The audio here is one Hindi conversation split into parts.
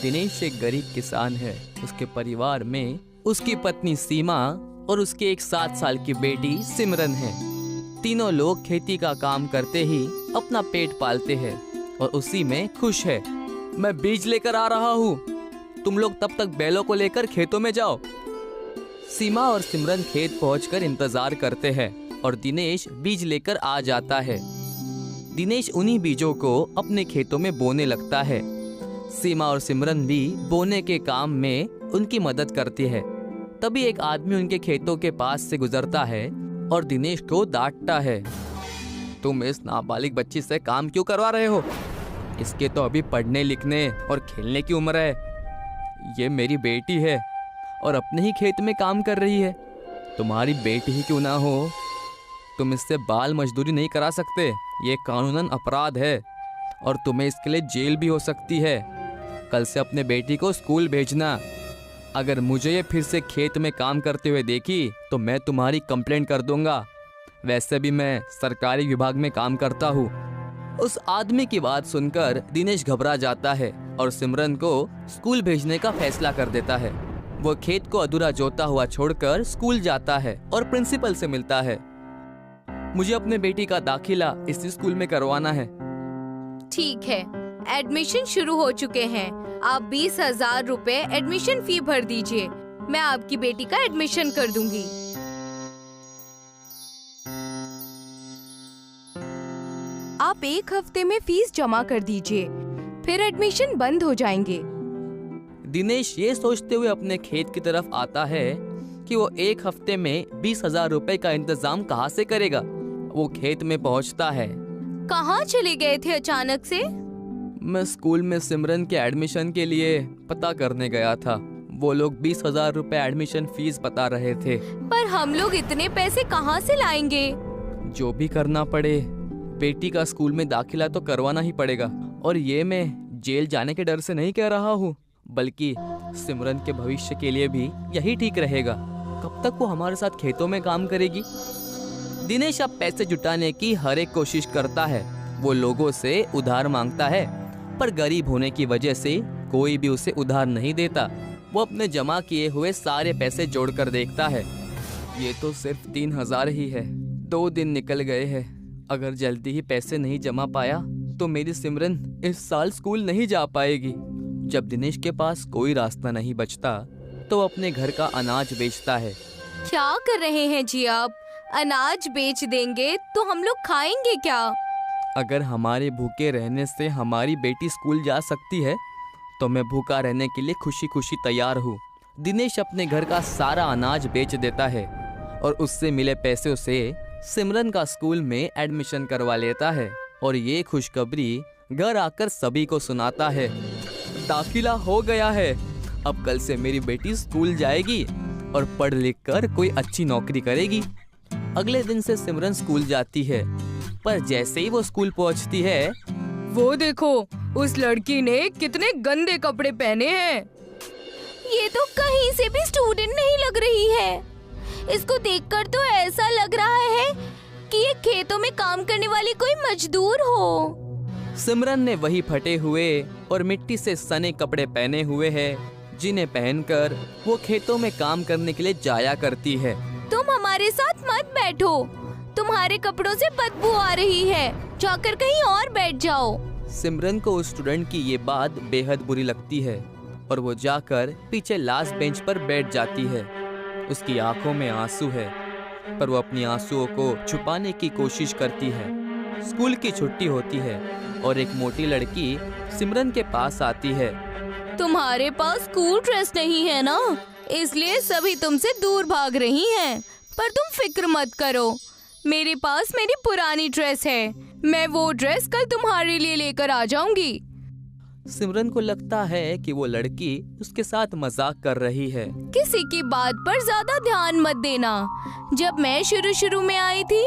दिनेश एक गरीब किसान है। उसके परिवार में उसकी पत्नी सीमा और उसके एक 7 साल की बेटी सिमरन है। तीनों लोग खेती का काम करते ही अपना पेट पालते हैं और उसी में खुश है। मैं बीज लेकर आ रहा हूँ, तुम लोग तब तक बैलों को लेकर खेतों में जाओ। सीमा और सिमरन खेत पहुंचकर इंतजार करते हैं और दिनेश बीज लेकर आ जाता है। दिनेश उन्हीं बीजों को अपने खेतों में बोने लगता है। सीमा और सिमरन भी बोने के काम में उनकी मदद करती है। तभी एक आदमी उनके खेतों के पास से गुजरता है और दिनेश को डांटता है। तुम इस नाबालिग बच्ची से काम क्यों करवा रहे हो? इसके तो अभी पढ़ने लिखने और खेलने की उम्र है। ये मेरी बेटी है और अपने ही खेत में काम कर रही है। तुम्हारी बेटी ही क्यों ना हो, तुम इससे बाल मजदूरी नहीं करा सकते। ये कानूनन अपराध है और तुम्हें इसके लिए जेल भी हो सकती है। कल से अपने बेटी को स्कूल भेजना। अगर मुझे ये फिर से खेत में काम करते हुए देखी तो मैं तुम्हारी कंप्लेंट कर दूंगा। वैसे भी मैं सरकारी विभाग में काम करता हूँ। उस आदमी की बात सुनकर दिनेश घबरा जाता है और सिमरन को स्कूल भेजने का फैसला कर देता है। वो खेत को अधूरा जोता हुआ छोड़कर स्कूल जाता है और प्रिंसिपल से मिलता है। मुझे अपने बेटी का दाखिला इसी स्कूल में करवाना है। ठीक है, एडमिशन शुरू हो चुके हैं। आप 20,000 रुपए एडमिशन फी भर दीजिए। मैं आपकी बेटी का एडमिशन कर दूंगी। आप 1 हफ्ते में फीस जमा कर दीजिए, फिर एडमिशन बंद हो जाएंगे। दिनेश ये सोचते हुए अपने खेत की तरफ आता है कि वो 1 हफ्ते में 20,000 रुपए का इंतजाम कहाँ से करेगा। वो खेत में पहुँचता है। कहाँ चले गए थे अचानक से? मैं स्कूल में सिमरन के एडमिशन के लिए पता करने गया था। वो लोग 20,000 रुपए एडमिशन फीस बता रहे थे। पर हम लोग इतने पैसे कहाँ से लाएंगे? जो भी करना पड़े, बेटी का स्कूल में दाखिला तो करवाना ही पड़ेगा। और ये मैं जेल जाने के डर से नहीं कह रहा हूँ, बल्कि सिमरन के भविष्य के लिए भी यही ठीक रहेगा। कब तक वो हमारे साथ खेतों में काम करेगी? दिनेश अब पैसे जुटाने की हर एक कोशिश करता है। वो लोगों से उधार मांगता है, पर गरीब होने की वजह से कोई भी उसे उधार नहीं देता। वो अपने जमा किए हुए सारे पैसे जोड़कर देखता है। ये तो सिर्फ 3,000 ही है। 2 दिन निकल गए हैं। अगर जल्दी ही पैसे नहीं जमा पाया तो मेरी सिमरन इस साल स्कूल नहीं जा पाएगी। जब दिनेश के पास कोई रास्ता नहीं बचता तो वो अपने घर का अनाज बेचता है। क्या कर रहे हैं जी आप? अनाज बेच देंगे तो हम लोग खाएंगे क्या? अगर हमारे भूखे रहने से हमारी बेटी स्कूल जा सकती है तो मैं भूखा रहने के लिए खुशी खुशी तैयार हूँ। दिनेश अपने घर का सारा अनाज बेच देता है और उससे मिले पैसों से सिमरन का स्कूल में एडमिशन करवा लेता है और ये खुशखबरी घर आकर सभी को सुनाता है। दाखिला हो गया है। अब कल से मेरी बेटी स्कूल जाएगी और पढ़ लिख कर कोई अच्छी नौकरी करेगी। अगले दिन से सिमरन स्कूल जाती है, पर जैसे ही वो स्कूल पहुंचती है, वो देखो, उस लड़की ने कितने गंदे कपड़े पहने हैं। ये तो कहीं से भी स्टूडेंट नहीं लग रही है। इसको देखकर तो ऐसा लग रहा है कि ये खेतों में काम करने वाली कोई मजदूर हो। सिमरन ने वही फटे हुए और मिट्टी से सने कपड़े पहने हुए हैं जिन्हें पहनकर वो खेतों में काम करने के लिए जाया करती है। तुम हमारे साथ मत बैठो, तुम्हारे कपड़ों से बदबू आ रही है। जाकर कहीं और बैठ जाओ। सिमरन को उस स्टूडेंट की ये बात बेहद बुरी लगती है और वो जाकर पीछे लास्ट बेंच पर बैठ जाती है। उसकी आंखों में आंसू है, पर वो अपनी आंसुओं को छुपाने की कोशिश करती है। स्कूल की छुट्टी होती है और एक मोटी लड़की सिमरन के पास आती है। तुम्हारे पास स्कूल ड्रेस नहीं है ना, इसलिए सभी तुमसे दूर भाग रही हैं। पर तुम फिक्र मत करो, मेरे पास मेरी पुरानी ड्रेस है। मैं वो ड्रेस कल तुम्हारे लिए लेकर आ जाऊंगी। सिमरन को लगता है कि वो लड़की उसके साथ मजाक कर रही है। किसी की बात पर ज्यादा ध्यान मत देना। जब मैं शुरू में आई थी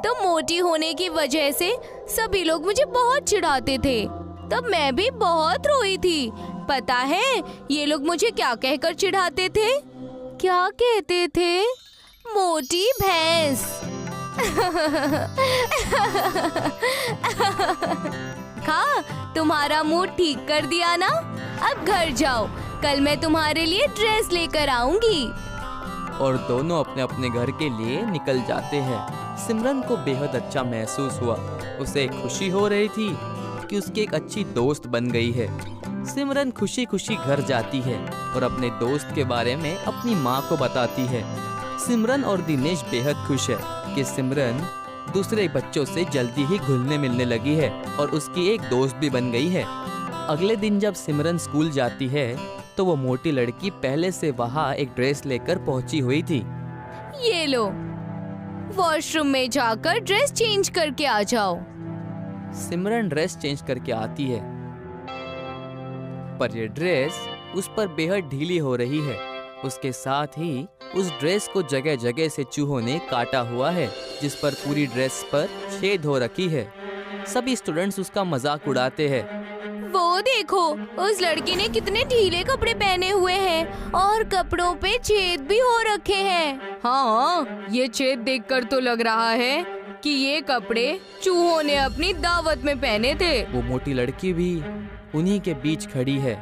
तो मोटी होने की वजह से सभी लोग मुझे बहुत चिढ़ाते थे। तब मैं भी बहुत रोई थी। पता है ये लोग मुझे क्या कहकर चिढ़ाते थे? क्या कहते थे? मोटी भैंस। देखा, तुम्हारा मूड ठीक कर दिया ना। अब घर जाओ, कल मैं तुम्हारे लिए ड्रेस लेकर आऊंगी। और दोनों अपने अपने घर के लिए निकल जाते हैं। सिमरन को बेहद अच्छा महसूस हुआ। उसे खुशी हो रही थी कि उसकी एक अच्छी दोस्त बन गई है। सिमरन खुशी खुशी घर जाती है और अपने दोस्त के बारे में अपनी माँ को बताती है। सिमरन और दिनेश बेहद खुश है कि सिमरन दूसरे बच्चों से जल्दी ही घुलने मिलने लगी है और उसकी एक दोस्त भी बन गई है। अगले दिन जब सिमरन स्कूल जाती है तो वो मोटी लड़की पहले से वहाँ एक ड्रेस लेकर पहुंची हुई थी। ये लो, वॉशरूम में जाकर ड्रेस चेंज करके आ जाओ। सिमरन ड्रेस चेंज करके आती है, पर ये ड्रेस उस पर बेहद ढीली हो रही है। उसके साथ ही उस ड्रेस को जगह जगह से चूहों ने काटा हुआ है, जिस पर पूरी ड्रेस पर छेद हो रखी है। सभी स्टूडेंट्स उसका मजाक उड़ाते हैं। वो देखो, उस लड़की ने कितने ढीले कपड़े पहने हुए हैं और कपड़ों पे छेद भी हो रखे हैं। हाँ, ये छेद देखकर तो लग रहा है कि ये कपड़े चूहों ने अपनी दावत में पहने थे। वो मोटी लड़की भी उन्हीं के बीच खड़ी है।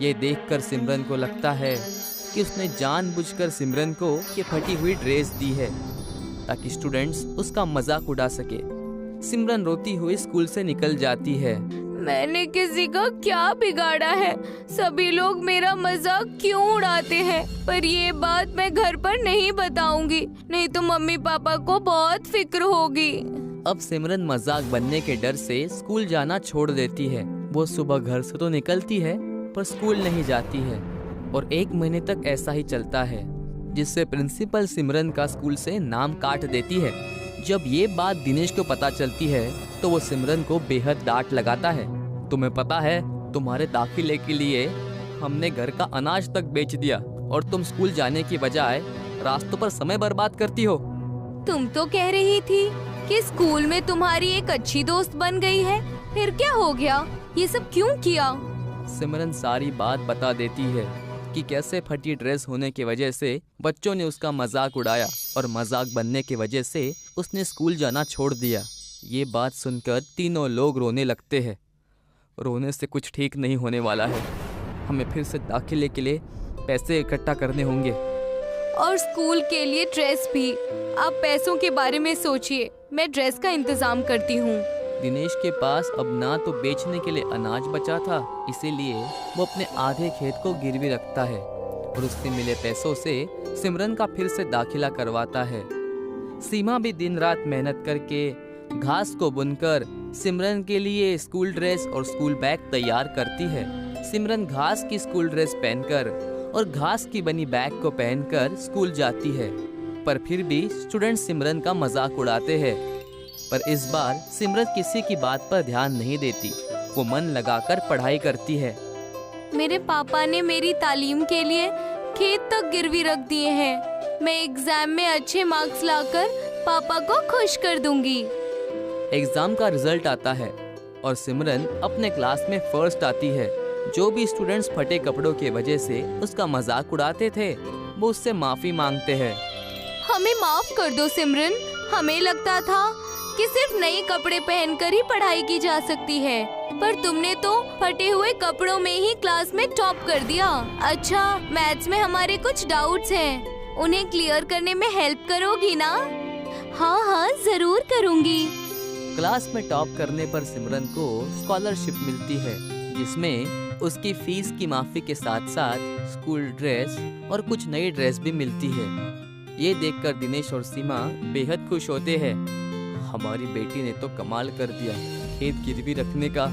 ये देखकर सिमरन को लगता है कि उसने जानबूझकर सिमरन को ये फटी हुई ड्रेस दी है ताकि स्टूडेंट्स उसका मजाक उड़ा सके। सिमरन रोती हुई स्कूल से निकल जाती है। मैंने किसी का क्या बिगाड़ा है? सभी लोग मेरा मजाक क्यों उड़ाते हैं? पर ये बात मैं घर पर नहीं बताऊंगी, नहीं तो मम्मी पापा को बहुत फिक्र होगी। अब सिमरन मजाक बनने के डर से स्कूल जाना छोड़ देती है। वो सुबह घर से तो निकलती है पर स्कूल नहीं जाती है और 1 महीने तक ऐसा ही चलता है, जिससे प्रिंसिपल सिमरन का स्कूल से नाम काट देती है। जब ये बात दिनेश को पता चलती है तो वो सिमरन को बेहद डांट लगाता है। तुम्हें पता है, तुम्हारे दाखिले के लिए हमने घर का अनाज तक बेच दिया और तुम स्कूल जाने की बजाय रास्तों पर समय बर्बाद करती हो। तुम तो कह रही थी कि स्कूल में तुम्हारी एक अच्छी दोस्त बन गई है, फिर क्या हो गया? ये सब क्यों किया? सिमरन सारी बात बता देती है कि कैसे फटी ड्रेस होने की वजह से बच्चों ने उसका मजाक उड़ाया और मजाक बनने की वजह से उसने स्कूल जाना छोड़ दिया। ये बात सुनकर तीनों लोग रोने लगते हैं। रोने से कुछ ठीक नहीं होने वाला है। हमें फिर से दाखिले के लिए पैसे इकट्ठा करने होंगे और स्कूल के लिए ड्रेस भी। आप पैसों के बारे में सोचिए, मैं ड्रेस का इंतजाम करती हूँ। दिनेश के पास अब ना तो बेचने के लिए अनाज बचा था, इसीलिए वो अपने आधे खेत को गिरवी रखता है और उससे मिले पैसों से सिमरन का फिर से दाखिला करवाता है। सीमा भी दिन रात मेहनत करके घास को बुनकर सिमरन के लिए स्कूल ड्रेस और स्कूल बैग तैयार करती है। सिमरन घास की स्कूल ड्रेस पहनकर और घास की बनी बैग को पहनकर स्कूल जाती है, पर फिर भी स्टूडेंट सिमरन का मजाक उड़ाते हैं। पर इस बार सिमरन किसी की बात पर ध्यान नहीं देती। वो मन लगाकर पढ़ाई करती है। मेरे पापा ने मेरी तालीम के लिए खेत तक गिरवी रख दिए हैं। मैं एग्जाम में अच्छे मार्क्स लाकर पापा को खुश कर दूंगी। एग्जाम का रिजल्ट आता है और सिमरन अपने क्लास में फर्स्ट आती है। जो भी स्टूडेंट्स फटे कपड़ों की वजह से उसका मजाक उड़ाते थे, वो उससे माफी मांगते हैं। हमें माफ कर दो सिमरन, हमें लगता था कि सिर्फ नए कपड़े पहनकर ही पढ़ाई की जा सकती है, पर तुमने तो फटे हुए कपड़ों में ही क्लास में टॉप कर दिया। अच्छा, मैथ्स में हमारे कुछ डाउट्स हैं, उन्हें क्लियर करने में हेल्प करोगी ना? हाँ हाँ, जरूर करूँगी। क्लास में टॉप करने पर सिमरन को स्कॉलरशिप मिलती है, जिसमें उसकी फीस की माफी के साथ साथ स्कूल ड्रेस और कुछ नई ड्रेस भी मिलती है। ये देखकर दिनेश और सीमा बेहद खुश होते हैं। हमारी बेटी ने तो कमाल कर दिया, खेत गिरवी रखने का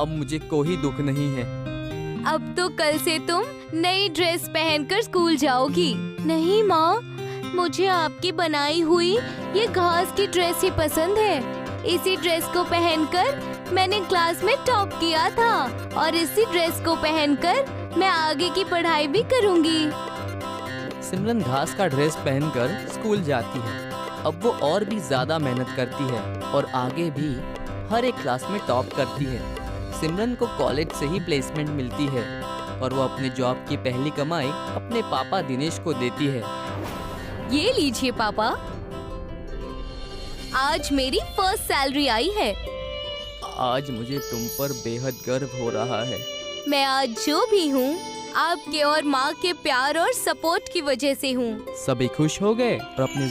अब मुझे कोई दुख नहीं है। अब तो कल से तुम नई ड्रेस पहनकर स्कूल जाओगी। नहीं माँ, मुझे आपकी बनाई हुई ये घास की ड्रेस ही पसंद है। इसी ड्रेस को पहनकर मैंने क्लास में टॉप किया था और इसी ड्रेस को पहनकर मैं आगे की पढ़ाई भी करूँगी। सिमरन घास का ड्रेस पहनकर स्कूल जाती है। अब वो और भी ज्यादा मेहनत करती है और आगे भी हर एक क्लास में टॉप करती है। सिमरन को कॉलेज से ही प्लेसमेंट मिलती है और वो अपने जॉब की पहली कमाई अपने पापा दिनेश को देती है। ये लीजिए पापा, आज मेरी फर्स्ट सैलरी आई है। आज मुझे तुम पर बेहद गर्व हो रहा है। मैं आज जो भी हूँ आपके और माँ के प्यार और सपोर्ट की वजह से हूँ। सभी खुश हो गए और अपनी